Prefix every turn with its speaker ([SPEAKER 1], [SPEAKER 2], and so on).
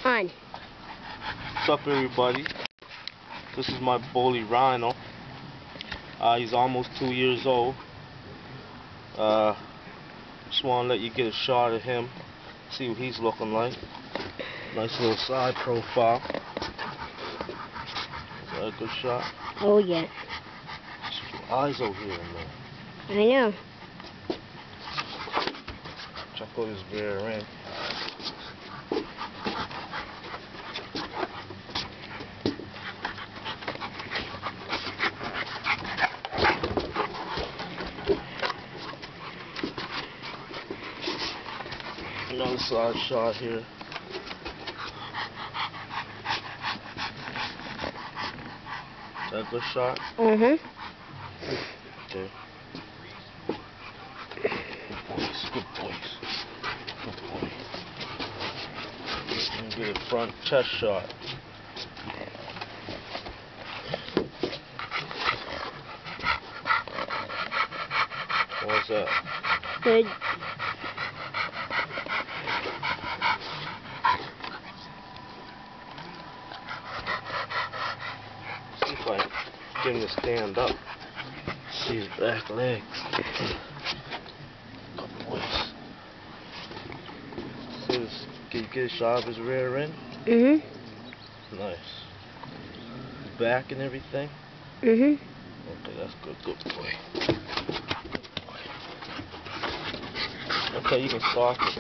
[SPEAKER 1] On.
[SPEAKER 2] What's up, everybody? This is my bully Rhino. He's almost 2 years old. Just want to let you get a shot of him, see what he's looking like. Nice little side profile. Is that a good shot?
[SPEAKER 1] Oh, yeah.
[SPEAKER 2] Some eyes over here, man.
[SPEAKER 1] I know.
[SPEAKER 2] Check out his rear end. Another side shot here. Is that a good shot?
[SPEAKER 1] Mm-hmm.
[SPEAKER 2] Okay. Good boys. Good boy. Let me get a front chest shot. What's that?
[SPEAKER 1] Good.
[SPEAKER 2] See if I can get him to stand up. See his back legs. Good boys. See this? Can you get a shot of his rear end?
[SPEAKER 1] Mm-hmm.
[SPEAKER 2] Nice. Back and everything?
[SPEAKER 1] Mm-hmm.
[SPEAKER 2] Okay, that's good. Good boy. Okay, you can stop it.